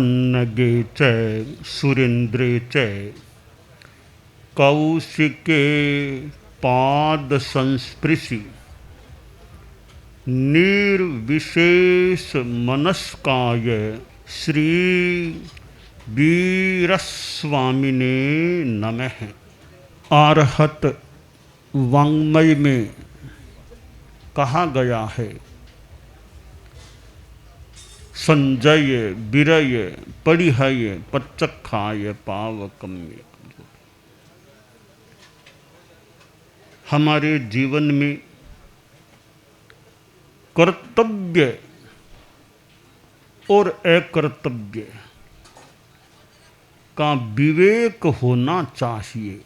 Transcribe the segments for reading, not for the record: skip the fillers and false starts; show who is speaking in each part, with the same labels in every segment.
Speaker 1: पन्नगे च सुरेन्द्रे च कौशिके पाद संस्पृशि निर्विशेष मनस्काय श्री वीरस्वामिने नमः। आरहत वाङ्मय में कहा गया है, संजय विरय परिहय पच्चखाय पावकम्य। हमारे जीवन में कर्तव्य और अकर्तव्य का विवेक होना चाहिए।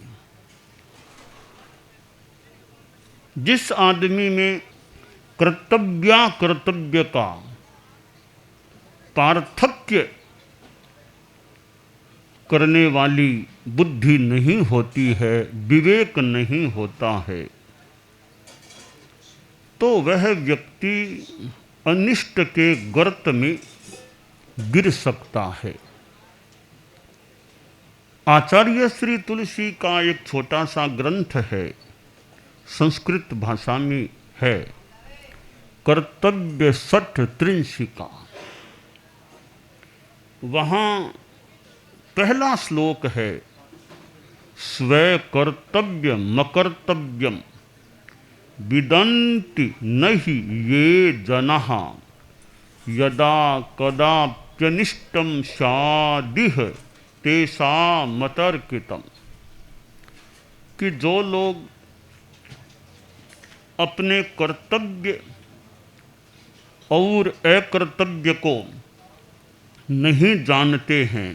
Speaker 1: जिस आदमी में कर्तव्याकर्तव्य का पार्थक्य करने वाली बुद्धि नहीं होती है, विवेक नहीं होता है, तो वह व्यक्ति अनिष्ट के गर्त में गिर सकता है। आचार्य श्री तुलसी का एक छोटा सा ग्रंथ है, संस्कृत भाषा में है, कर्तव्य सठ त्रिंशिका। वहाँ पहला श्लोक है, स्वे कर्तव्य मकर्तव्यम विदन्ति नहि ये जनः यदा कदाप्यनिष्टं स्यादिह तेषामतर्कितम्। कि जो लोग अपने कर्तव्य और अकर्तव्य को नहीं जानते हैं,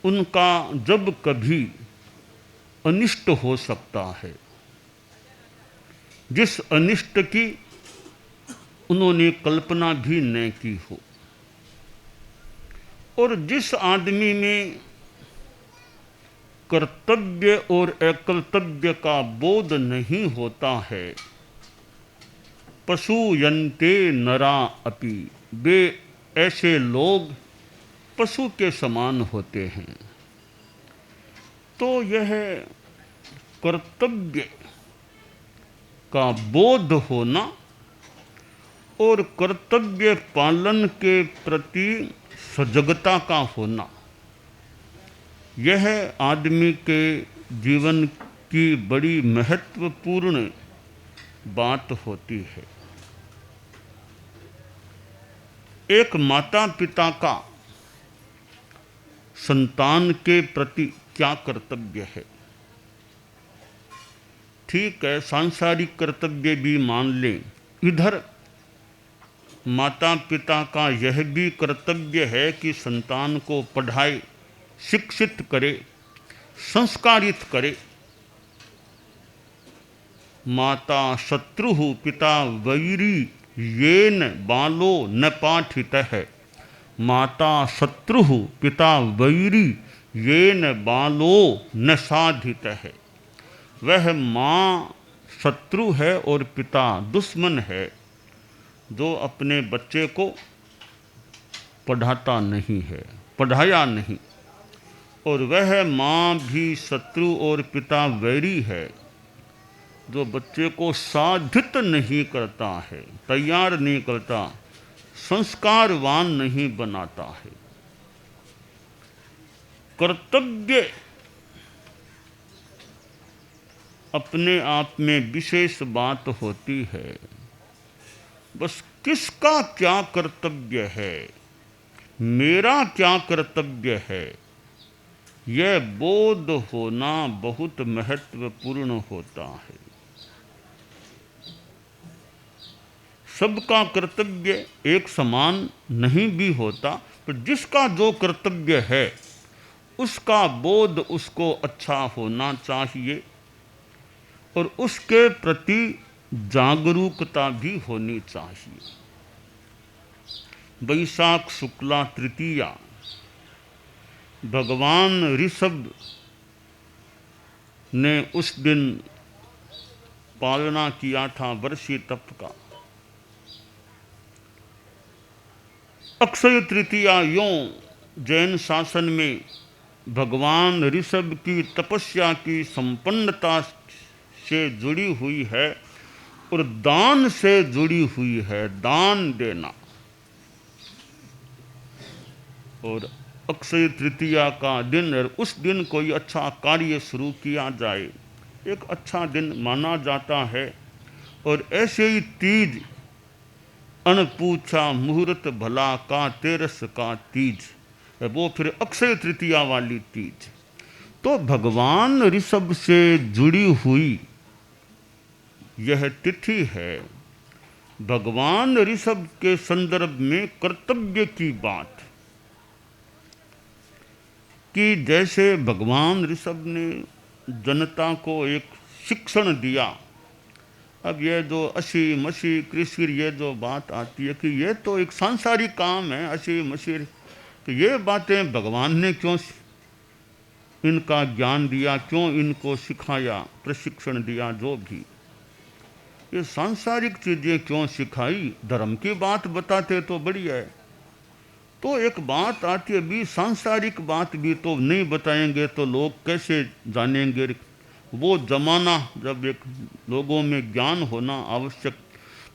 Speaker 1: उनका जब कभी अनिष्ट हो सकता है, जिस अनिष्ट की उन्होंने कल्पना भी न की हो। और जिस आदमी में कर्तव्य और अकर्तव्य का बोध नहीं होता है, पशुयन्ते नरा अपि, वे ऐसे लोग पशु के समान होते हैं। तो यह कर्तव्य का बोध होना और कर्तव्य पालन के प्रति सजगता का होना, यह आदमी के जीवन की बड़ी महत्वपूर्ण बात होती है। एक माता पिता का संतान के प्रति क्या कर्तव्य है? ठीक है, सांसारिक कर्तव्य भी मान लें, इधर माता पिता का यह भी कर्तव्य है कि संतान को पढ़ाए, शिक्षित करे, संस्कारित करे। माता शत्रुः पिता वैरी येन बालो न पाठितः। माता शत्रुः पिता वैरी येन बालो न साधितः। वह माँ शत्रु है और पिता दुश्मन है जो अपने बच्चे को पढ़ाता नहीं है, पढ़ाया नहीं। और वह माँ भी शत्रु और पिता वैरी है जो बच्चे को साधित नहीं करता है, तैयार नहीं करता, संस्कारवान नहीं बनाता है। कर्तव्य अपने आप में विशेष बात होती है। बस किसका क्या कर्तव्य है, मेरा क्या कर्तव्य है, यह बोध होना बहुत महत्वपूर्ण होता है। सबका कर्तव्य एक समान नहीं भी होता, तो जिसका जो कर्तव्य है उसका बोध उसको अच्छा होना चाहिए और उसके प्रति जागरूकता भी होनी चाहिए। वैशाख शुक्ला तृतीया भगवान ऋषभ ने उस दिन पालना किया था वर्षी तप का। अक्षय तृतीया यों जैन शासन में भगवान ऋषभ की तपस्या की संपन्नता से जुड़ी हुई है और दान से जुड़ी हुई है, दान देना। और अक्षय तृतीया का दिन और उस दिन कोई अच्छा कार्य शुरू किया जाए, एक अच्छा दिन माना जाता है। और ऐसे ही तीज, अनपूछा मुहूर्त भला का तेरस का तीज, वो फिर अक्षय तृतीया वाली तीज। तो भगवान ऋषभ से जुड़ी हुई यह तिथि है। भगवान ऋषभ के संदर्भ में कर्तव्य की बात, कि जैसे भगवान ऋषभ ने जनता को एक शिक्षण दिया। अब ये जो अशी मशी कृषि ये जो बात आती है कि ये तो एक सांसारिक काम है, अशी मशी, तो ये बातें भगवान ने क्यों इनका ज्ञान दिया, क्यों इनको सिखाया, प्रशिक्षण दिया, जो भी ये सांसारिक चीज़ें क्यों सिखाई, धर्म की बात बताते तो बढ़िया है। तो एक बात आती है भी, सांसारिक बात भी तो नहीं बताएंगे तो लोग कैसे जानेंगे। वो जमाना जब एक लोगों में ज्ञान होना आवश्यक,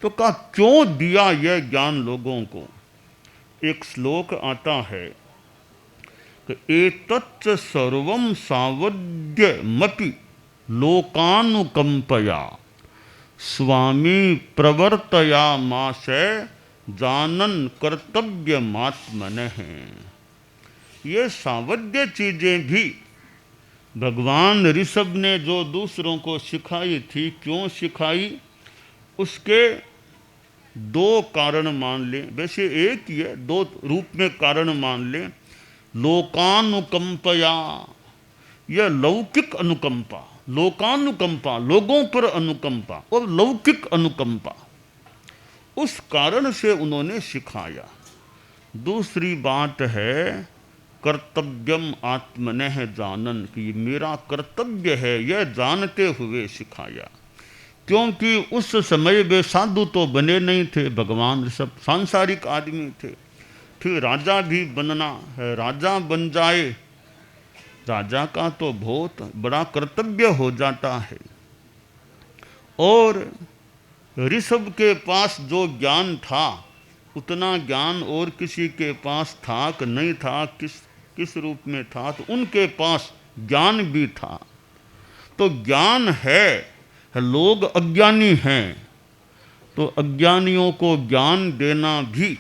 Speaker 1: तो कहा क्यों दिया यह ज्ञान लोगों को। एक श्लोक आता है कि एतच्च सर्वं सावध्यमपि लोकानुकंपया स्वामी प्रवर्तयामास जानन कर्तव्यमात्मनः। ये सावध्य चीज़ें भी भगवान ऋषभ ने जो दूसरों को सिखाई थी, क्यों सिखाई, उसके दो कारण मान लें। वैसे एक ही है, दो रूप में कारण मान लें। लोकानुकंपया, यह लौकिक अनुकंपा, लोकानुकंपा लोगों पर अनुकंपा, और लौकिक अनुकंपा, उस कारण से उन्होंने सिखाया। दूसरी बात है कर्तव्यम आत्मनः जानन, कि मेरा कर्तव्य है, यह जानते हुए सिखाया। क्योंकि उस समय वे साधु तो बने नहीं थे, भगवान सब सांसारिक आदमी थे। फिर राजा भी बनना है, राजा बन जाए, राजा का तो बहुत बड़ा कर्तव्य हो जाता है। और ऋषभ के पास जो ज्ञान था, उतना ज्ञान और किसी के पास था कि नहीं था, किस रूप में था, तो उनके पास ज्ञान भी था। तो ज्ञान है, लोग अज्ञानी हैं, तो अज्ञानियों को ज्ञान देना भी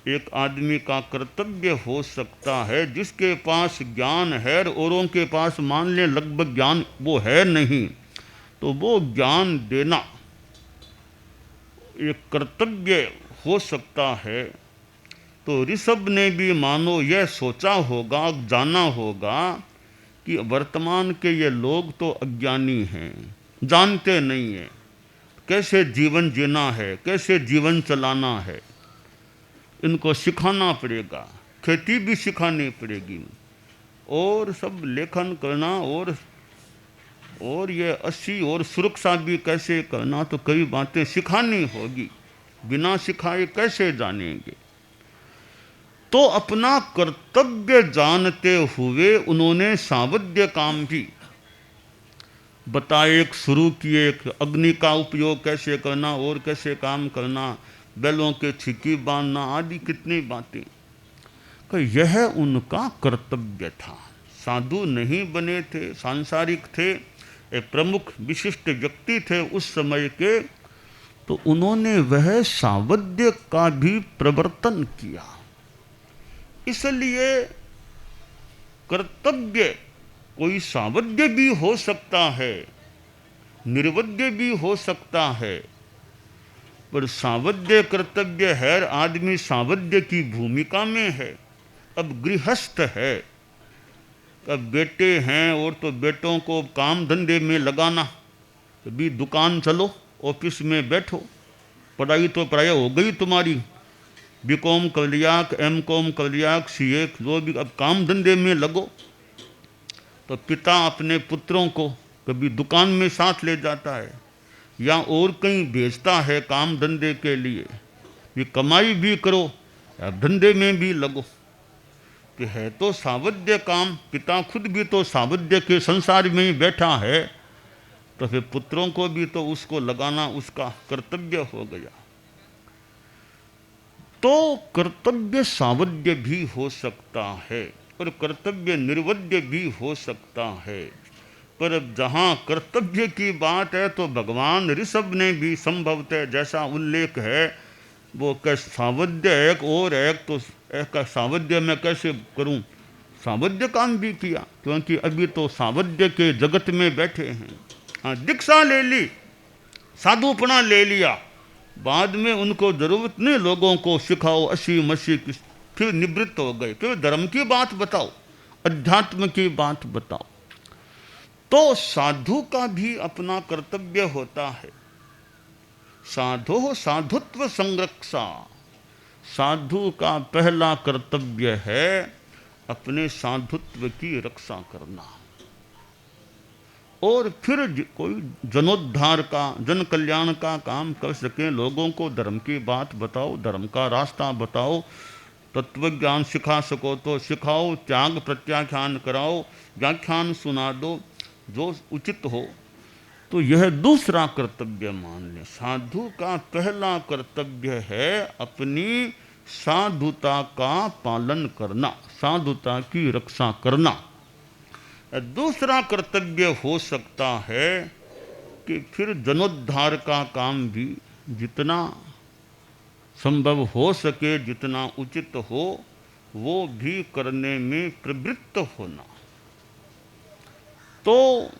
Speaker 1: एक आदमी का कर्तव्य हो सकता है। जिसके पास ज्ञान है औरों के पास मान लें लगभग ज्ञान वो है नहीं, तो वो ज्ञान देना एक कर्तव्य हो सकता है। तो ऋषभ ने भी मानो यह सोचा होगा, जाना होगा कि वर्तमान के ये लोग तो अज्ञानी हैं, जानते नहीं हैं कैसे जीवन जीना है, कैसे जीवन चलाना है। इनको सिखाना पड़ेगा, खेती भी सिखानी पड़ेगी, और सब लेखन करना, और ये अस्सी और सुरक्षा भी कैसे करना, तो कई बातें सिखानी होगी। बिना सिखाए कैसे जानेंगे। तो अपना कर्तव्य जानते हुए उन्होंने सावध्य काम भी बताए, शुरू किए। अग्नि का उपयोग कैसे करना और कैसे काम करना, बैलों के छिकी बांधना आदि कितनी बातें, कि यह उनका कर्तव्य था। साधु नहीं बने थे, सांसारिक थे, एक प्रमुख विशिष्ट व्यक्ति थे उस समय के, तो उन्होंने वह सावध्य का भी प्रवर्तन किया। इसलिए कर्तव्य कोई सावध्य भी हो सकता है, निर्वध्य भी हो सकता है, पर सावध्य कर्तव्य है। आदमी सावध्य की भूमिका में है। अब गृहस्थ है, अब बेटे हैं, और तो बेटों को काम धंधे में लगाना, कभी दुकान चलो, ऑफिस में बैठो, पढ़ाई तो पढ़ाई हो गई तुम्हारी, बीकॉम कर लिया, एमकॉम कर लिया, सीए, जो भी, अब काम धंधे में लगो। तो पिता अपने पुत्रों को कभी दुकान में साथ ले जाता है या और कहीं भेजता है काम धंधे के लिए, ये कमाई भी करो अब धंधे में भी लगो, कि है तो सावध्य काम, पिता खुद भी तो सावध्य के संसार में ही बैठा है, तो फिर पुत्रों को भी तो उसको लगाना उसका कर्तव्य हो गया। तो कर्तव्य सावध्य भी हो सकता है और कर्तव्य निर्वध्य भी हो सकता है। पर अब जहाँ कर्तव्य की बात है तो भगवान ऋषभ ने भी संभवतः जैसा उल्लेख है वो कैसे सावध्य एक और एक, तो एक सावध्य मैं कैसे करूं, सावध्य काम भी किया, क्योंकि अभी तो सावध्य के जगत में बैठे हैं। हाँ, दीक्षा ले ली, साधुपना ले लिया, बाद में उनको जरूरत नहीं लोगों को सिखाओ असी मसी की, फिर निवृत्त हो गए, फिर धर्म की बात बताओ, अध्यात्म की बात बताओ। तो साधु का भी अपना कर्तव्य होता है। साधो साधुत्व संरक्षा, साधु का पहला कर्तव्य है अपने साधुत्व की रक्षा करना, और फिर कोई जनोद्धार का, जन कल्याण का काम कर सके, लोगों को धर्म की बात बताओ, धर्म का रास्ता बताओ, तत्व ज्ञान सिखा सको तो सिखाओ, त्याग प्रत्याख्यान कराओ, व्याख्यान सुना दो जो उचित हो। तो यह दूसरा कर्तव्य मान लें। साधु का पहला कर्तव्य है अपनी साधुता का पालन करना, साधुता की रक्षा करना। दूसरा कर्तव्य हो सकता है कि फिर जनोद्धार का काम भी जितना संभव हो सके, जितना उचित हो, वो भी करने में प्रवृत्त होना। तो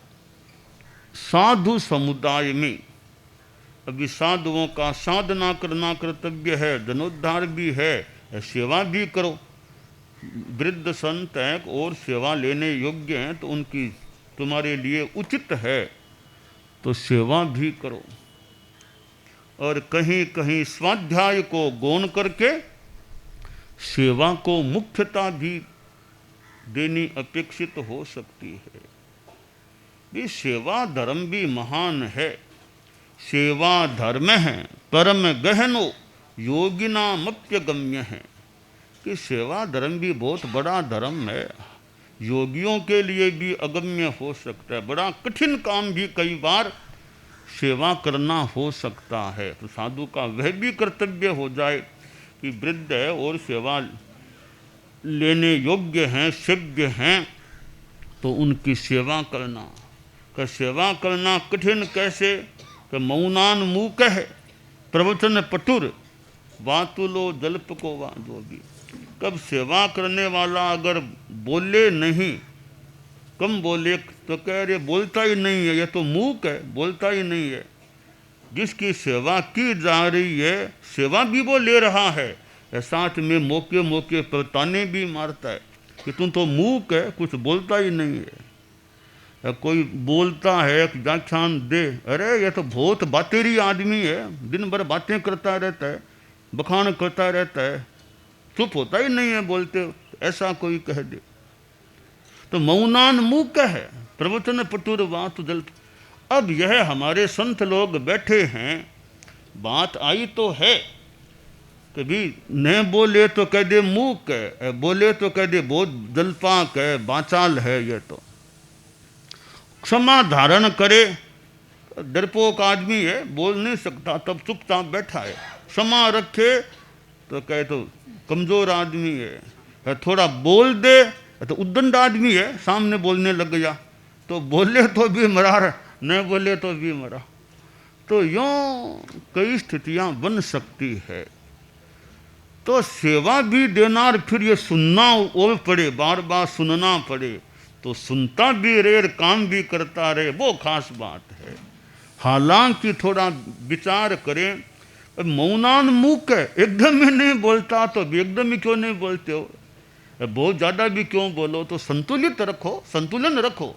Speaker 1: साधु समुदाय में अभी साधुओं का साधना करना कर्तव्य है, जनोद्धार भी है, सेवा भी करो। वृद्ध संत हैं और सेवा लेने योग्य हैं तो उनकी तुम्हारे लिए उचित है तो सेवा भी करो। और कहीं कहीं स्वाध्याय को गौण करके सेवा को मुख्यता भी देनी अपेक्षित हो सकती है। भी सेवा धर्म भी महान है, सेवा धर्म है परम गहनो योगिनामप्यगम्य है, कि सेवा धर्म भी बहुत बड़ा धर्म है, योगियों के लिए भी अगम्य हो सकता है, बड़ा कठिन काम भी कई बार सेवा करना हो सकता है। तो साधु का वह भी कर्तव्य हो जाए कि वृद्ध है और सेवा लेने योग्य हैं, सेव्य हैं, तो उनकी सेवा करना। का सेवा करना कठिन कैसे, कि मौनान मूक है प्रवचन पटुर वातुलो जल्प को वादो भी। कब सेवा करने वाला अगर बोले नहीं, कम बोले तो कह रहे बोलता ही नहीं है, ये तो मूक है, बोलता ही नहीं है। जिसकी सेवा की जा रही है सेवा भी वो ले रहा है, साथ में मौके मौके पर ताने भी मारता है कि तुम तो मूक है, कुछ बोलता ही नहीं है। कोई बोलता है व्याख्यान दे, अरे ये तो बहुत बातेरी आदमी है, दिन भर बातें करता रहता है, बखान करता रहता है, चुप होता ही नहीं है बोलते, ऐसा कोई कह दे तो मौनान मूक है प्रवचन पटुर वात जल्प। अब यह हमारे संत लोग बैठे हैं, बात आई तो है, कभी न बोले तो कह दे मूक है, बोले तो कह दे बहुत जल्पाक है, बाचाल है, ये तो क्षमा धारण करे, डरपोक आदमी है, बोल नहीं सकता तब चुपचाप बैठा है, क्षमा रखे तो कहे तो कमजोर आदमी है, थोड़ा बोल दे तो उद्दंड आदमी है, सामने बोलने लग गया तो बोले तो भी मरा, न बोले तो भी मरा। तो यूँ कई स्थितियाँ बन सकती है। तो सेवा भी देना और फिर ये सुनना और पड़े, बार बार सुनना पड़े, तो सुनता भी रहे और काम भी करता रहे, वो खास बात है। हालांकि थोड़ा विचार करें, मौनान मूक है, एकदम ही नहीं बोलता तो भी एकदम ही क्यों नहीं बोलते हो, बहुत ज़्यादा भी क्यों बोलो, तो संतुलित रखो, संतुलन रखो,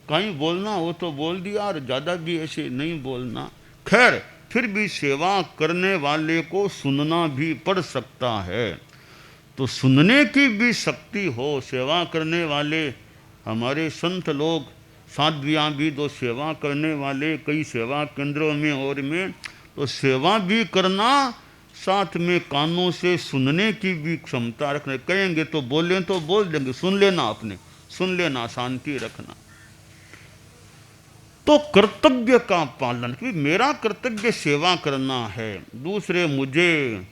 Speaker 1: कहीं बोलना हो तो बोल दिया और ज़्यादा भी ऐसे नहीं बोलना। खैर फिर भी सेवा करने वाले को सुनना भी पड़ सकता है, तो सुनने की भी शक्ति हो। सेवा करने वाले हमारे संत लोग, साध्वियाँ भी जो सेवा करने वाले कई सेवा केंद्रों में और में, तो सेवा भी करना साथ में कानों से सुनने की भी क्षमता रखना। कहेंगे तो बोलें तो बोल देंगे, सुन लेना, आपने सुन लेना, शांति रखना। तो कर्तव्य का पालन, कि मेरा कर्तव्य सेवा करना है। दूसरे मुझे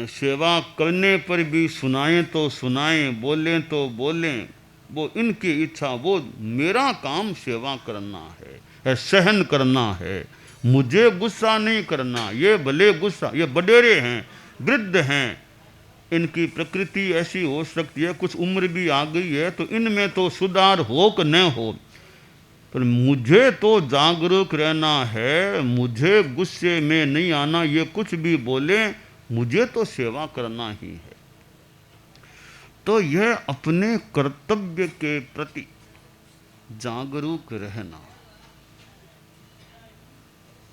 Speaker 1: सेवा करने पर भी सुनाएं तो सुनाएं, बोलें तो बोलें, वो इनकी इच्छा, वो मेरा काम सेवा करना है, सहन करना है, मुझे गुस्सा नहीं करना। ये भले गुस्सा, ये बडेरे हैं, वृद्ध हैं, इनकी प्रकृति ऐसी हो सकती है, कुछ उम्र भी आ गई है, तो इनमें तो सुधार हो कि न हो, पर मुझे तो जागरूक रहना है, मुझे गुस्से में नहीं आना। ये कुछ भी बोले, मुझे तो सेवा करना ही है। तो यह अपने कर्तव्य के प्रति जागरूक रहना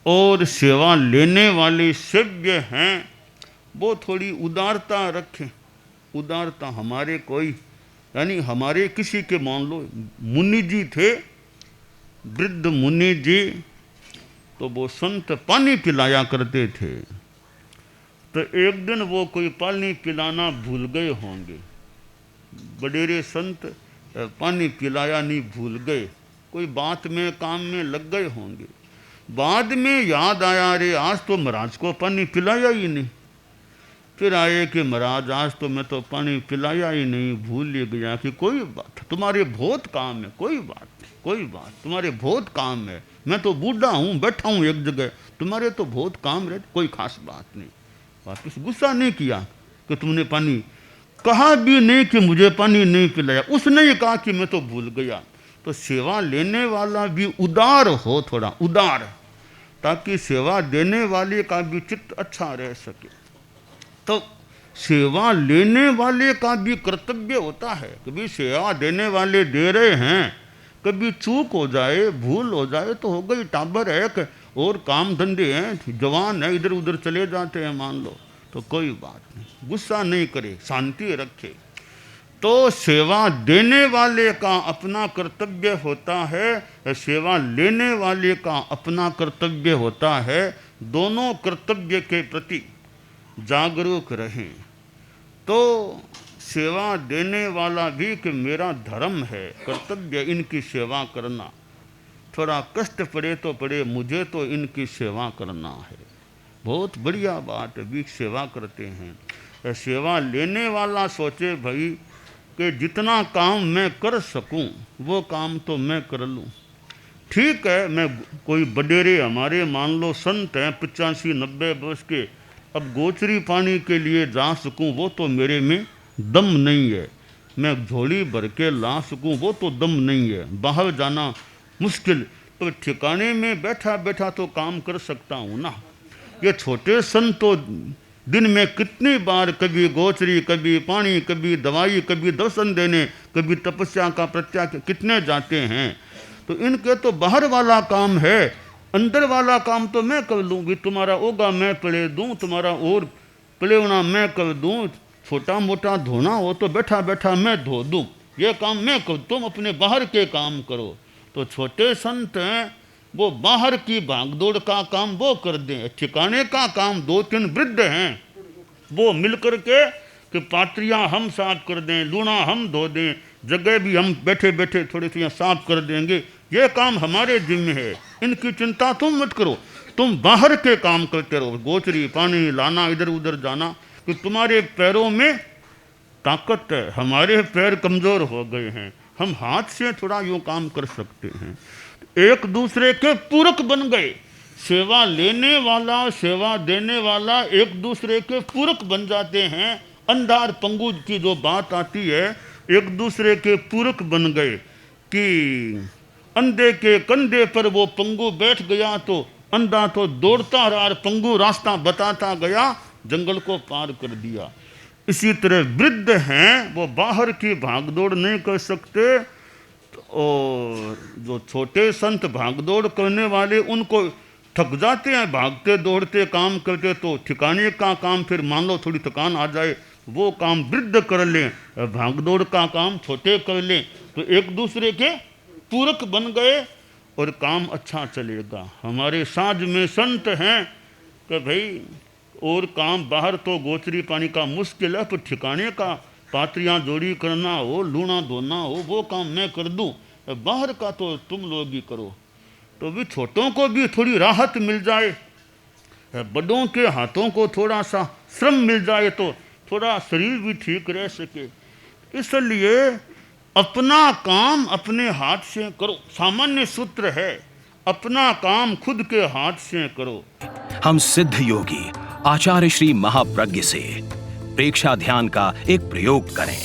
Speaker 1: और सेवा लेने वाले सेव्य हैं वो थोड़ी उदारता रखें। उदारता हमारे कोई, यानी हमारे किसी के, मान लो मुनि जी थे, वृद्ध मुनि जी, तो वो संत पानी पिलाया करते थे। तो एक दिन वो कोई पानी पिलाना भूल गए होंगे, बडेरे संत पानी पिलाया नहीं भूल गए, कोई बात में काम में लग गए होंगे। बाद में याद आया, अरे आज तो महाराज को पानी पिलाया ही नहीं। फिर आए कि महाराज आज तो मैं तो पानी पिलाया ही नहीं, भूल ही गया। कि कोई बात, तुम्हारे बहुत काम है, कोई बात नहीं, कोई बात, तुम्हारे बहुत काम है, मैं तो बूढ़ा हूँ, बैठा हूँ एक जगह, तुम्हारे तो बहुत काम रहे, कोई खास बात नहीं। वापिस गुस्सा नहीं किया कि तुमने पानी, कहा भी नहीं कि मुझे पानी नहीं पिलाया, उसने ये कहा कि मैं तो भूल गया। तो सेवा लेने वाला भी उदार हो, थोड़ा उदार, ताकि सेवा देने वाले का भी चित्त अच्छा रह सके। तो सेवा लेने वाले का भी कर्तव्य होता है। कभी सेवा देने वाले दे रहे हैं, कभी चूक हो जाए, भूल हो जाए तो हो गई, टाबर है और काम धंधे हैं, जवान है, इधर उधर चले जाते हैं मान लो, तो कोई बात नहीं, गुस्सा नहीं करे, शांति रखे। तो सेवा देने वाले का अपना कर्तव्य होता है, सेवा लेने वाले का अपना कर्तव्य होता है। दोनों कर्तव्य के प्रति जागरूक रहें। तो सेवा देने वाला भी कि मेरा धर्म है, कर्तव्य इनकी सेवा करना, थोड़ा कष्ट पड़े तो पड़े, मुझे तो इनकी सेवा करना है। बहुत बढ़िया बात है, भी सेवा करते हैं। सेवा लेने वाला सोचे भाई कि जितना काम मैं कर सकूं वो काम तो मैं कर लूं। ठीक है, मैं कोई बडेरे हमारे मान लो संत हैं 85-90 वर्ष के, अब गोचरी पानी के लिए जा सकूं वो तो मेरे में दम नहीं है, मैं झोली भर के ला सकूं वो तो दम नहीं है, बाहर जाना मुश्किल, तो ठिकाने में बैठा बैठा तो काम कर सकता हूँ ना। ये छोटे संत तो दिन में कितनी बार, कभी गोचरी, कभी पानी, कभी दवाई, कभी दर्शन देने, कभी तपस्या का प्रत्याग, कितने जाते हैं। तो इनके तो बाहर वाला काम है, अंदर वाला काम तो मैं कर लूँगी, तुम्हारा ओगा मैं पले दूँ, तुम्हारा और पलेवना मैं कर दूँ, छोटा मोटा धोना हो तो बैठा बैठा मैं धो दूँ, ये काम मैं कर, तुम अपने बाहर के काम करो। तो छोटे संत हैं वो बाहर की भागदौड़ का काम वो कर दें, ठिकाने का काम 2-3 वृद्ध हैं वो मिल कर के कि पात्रियाँ हम साफ कर दें, लूना हम धो दें, जगह भी हम बैठे बैठे थोड़ी सी साफ कर देंगे, ये काम हमारे जिम्मे है, इनकी चिंता तुम मत करो, तुम बाहर के काम करते रहो, गोचरी पानी लाना, इधर उधर जाना, कि तुम्हारे पैरों में ताकत है, हमारे पैर कमज़ोर हो गए हैं, हम हाथ से थोड़ा यूँ काम कर सकते हैं। एक दूसरे के पूरक बन गए, सेवा लेने वाला सेवा देने वाला एक दूसरे के पूरक बन जाते हैं। अंधार पंगु की जो बात आती है, एक दूसरे के पूरक बन गए कि अंधे के कंधे पर वो पंगु बैठ गया तो अंधा तो दौड़ता रहा, पंगु रास्ता बताता गया, जंगल को पार कर दिया। इसी तरह वृद्ध हैं वो बाहर की भागदौड़ नहीं कर सकते, और जो छोटे संत भागदौड़ करने वाले उनको थक जाते हैं, भागते दौड़ते काम करते, तो ठिकाने का काम फिर मान लो थोड़ी थकान आ जाए वो काम वृद्ध कर लें, भागदौड़ का काम छोटे कर लें, तो एक दूसरे के पूरक बन गए और काम अच्छा चलेगा। हमारे साज में संत हैं कि भाई और काम बाहर तो गोचरी पानी का मुश्किल है, पर ठिकाने का पात्रियाँ जोड़ी करना हो, लूना धोना हो, वो काम मैं कर दूँ, बाहर का तो तुम लोग ही करो। तो भी छोटों को भी थोड़ी राहत मिल जाए, बड़ों के हाथों को थोड़ा सा श्रम मिल जाए तो थोड़ा शरीर भी ठीक रह सके। इसलिए अपना काम अपने हाथ से करो। सामान्य सूत्र है, अपना काम खुद के हाथ से करो।
Speaker 2: हम सिद्ध योगी आचार्य श्री महाप्रज्ञ से प्रेक्षा ध्यान का एक प्रयोग करें।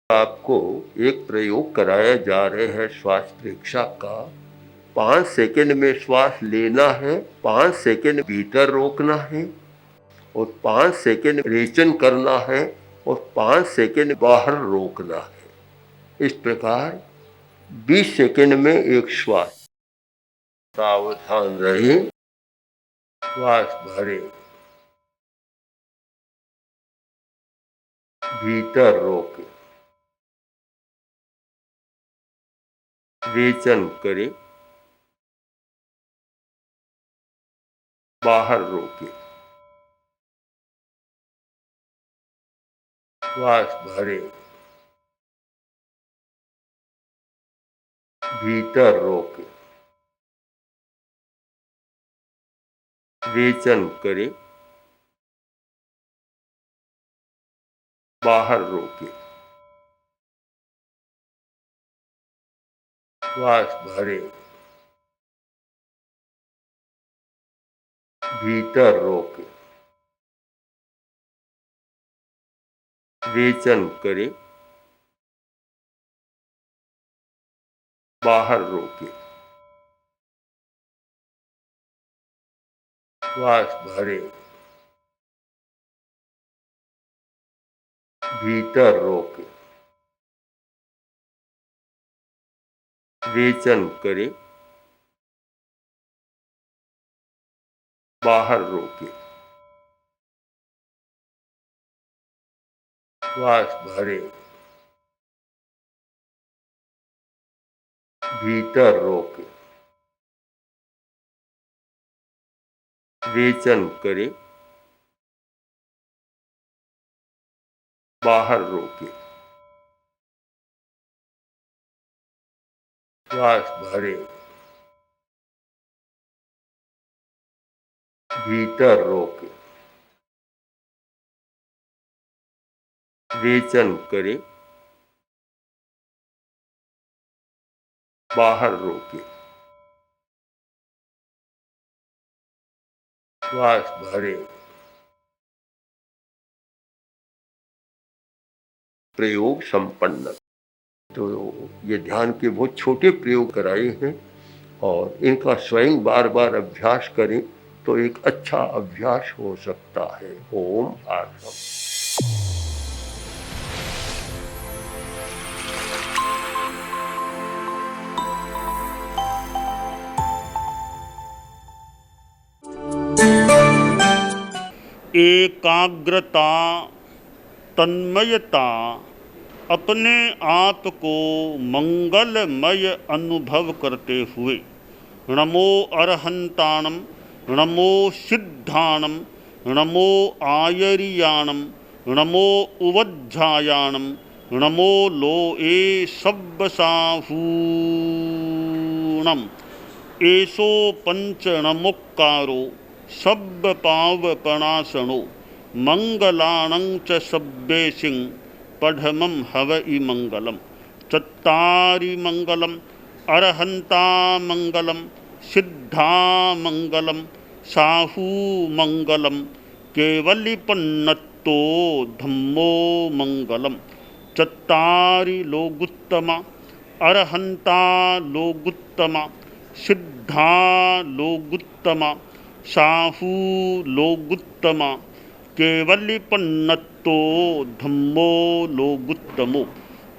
Speaker 3: आपको एक प्रयोग कराया जा रहे हैं श्वास प्रेक्षा का। 5 सेकंड में श्वास लेना है, 5 सेकंड भीतर रोकना है और 5 सेकंड रेचन करना है और 5 सेकंड बाहर रोकना है। इस प्रकार 20 सेकंड में एक श्वास। सावधान रहे, श्वास भरे, भीतर रोके, रेचन करे, बाहर रोके, श्वास भरे, भीतर रोके, रेचन करे, बाहर रोके, श्वास भरे, भीतर रोके, रेचन करे, बाहर रोके, श्वास भरे, भीतर रोके, रेचन करे, बाहर रोके, श्वास भरे, भीतर रोके, रेचन करे, बाहर रोके, श्वास भरे, भीतर रोके, रेचन करे, बाहर रोके, श्वास भरे। प्रयोग संपन्न। तो ये ध्यान के बहुत छोटे प्रयोग कराए हैं और इनका स्वयं बार बार अभ्यास करें तो एक अच्छा अभ्यास हो सकता है। ओम आसम।
Speaker 1: एकाग्रता, तन्मयता, अपने आप को मंगलमय अनुभव करते हुए नमो अरहंताणम, नमो सिद्धाणम, नमो आयरियाणम, नमो उवज्झायाणम, नमो लोए सब्बसाहूणम, एसो पंचणमुक्कारो सब्ब पावपणासनो, मंगलानं च सब्बेसिं पढ़मं हवइ मंगलम। चत्तारि मंगलम, अरहंता मंगलम, सिद्धा मंगलम, साहू मंगलम, केवलिपन्नत्तो धम्मो मंगलम। चत्तारि लोगुत्तमा, अरहंता लोगुत्तमा, सिद्धा लोगुत्तमा, साहू लोगुत्तमा, केवलिपन्नत्तो धम्मो लोगुत्तमो।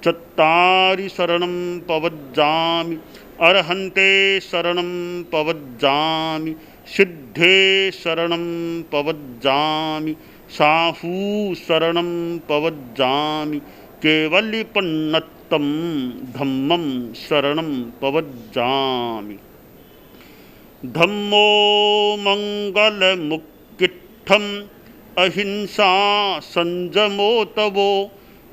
Speaker 1: चत्तारि शरणं पवज्जामि, अरहन्ते शरणं पवज्जामि, सिद्धे शरणं पवज्जामि, साहू शरणं पवज्जामि, केवलिपन्नत्तं धम्मं शरणं पवज्जामि। धम्मो मंगलमुक्किट्ठं अहिंसा संजमो तवो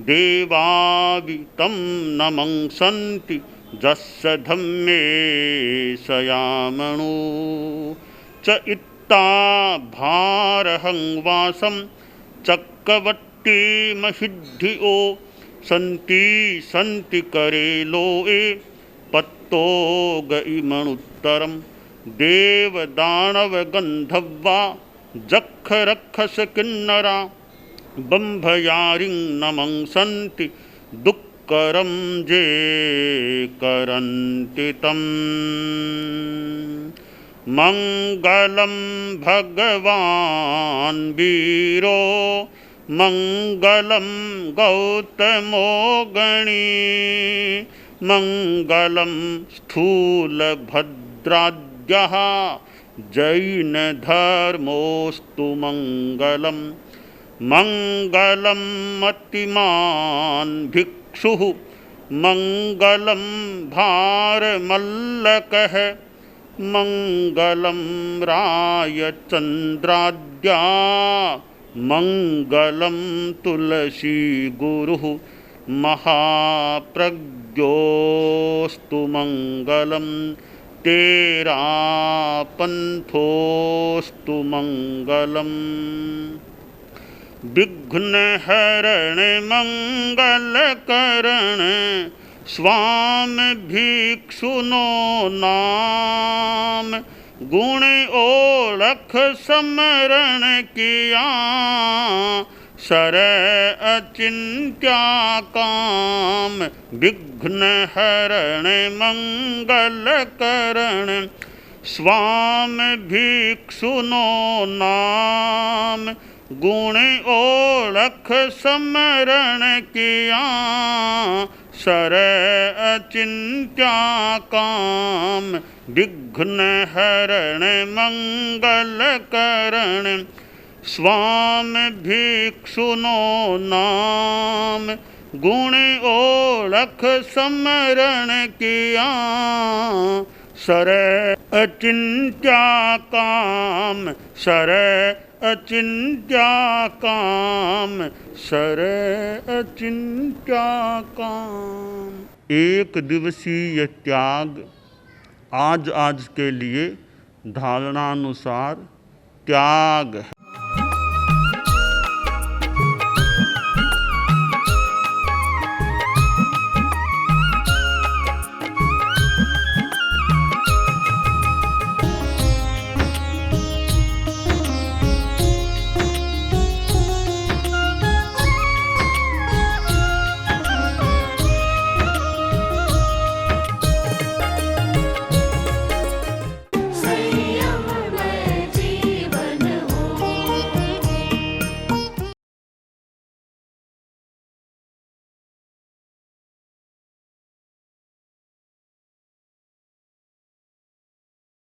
Speaker 1: देवावितं नमंसन्ति जस्य धम्मे सयामणो च इत्ता भारहं वासं चक्रवट्टी महिद्धियो सन्ति सन्ति करेलोए पत्तो गइमणुत्तरं देवदानव गंधर्वा जक्ष रक्षस किन्नरा बंभयारिं नमंसन्ति दुक्करं जे करन्ति तम् मंगलं भगवान् वीरो मंगलं गौतमो गणी मंगलं स्थूलभद्राद्यः जैनधर्मोऽस्तु मंगलम् मंगलं मतिमान् भिक्षुः मंगलं भारमल्लकः मंगलं रायचन्द्राद्या मंगलं तुलसी गुरुः महाप्रज्ञोऽस्तु मंगलं तेरा पंथोऽस्तु मंगलम् विघ्नहरण मंगलकरण स्वामी भिक्षुनो नाम गुण ओळख समरण किया सर अचिंत्या काम विघ्नहरण मंगलकरण स्वामी भिक्षुनो नाम गुण ओळख समरण किया सर अचिंत्या काम विघ्नहरण मंगलकरण स्वामी भिक्षुनो नाम गुण ओळख समरण किया सर अचिंत्या काम सर अचिंत्या काम सर अचिंत्या काम। एक दिवसीय त्याग आज के लिए धारणानुसार त्याग है।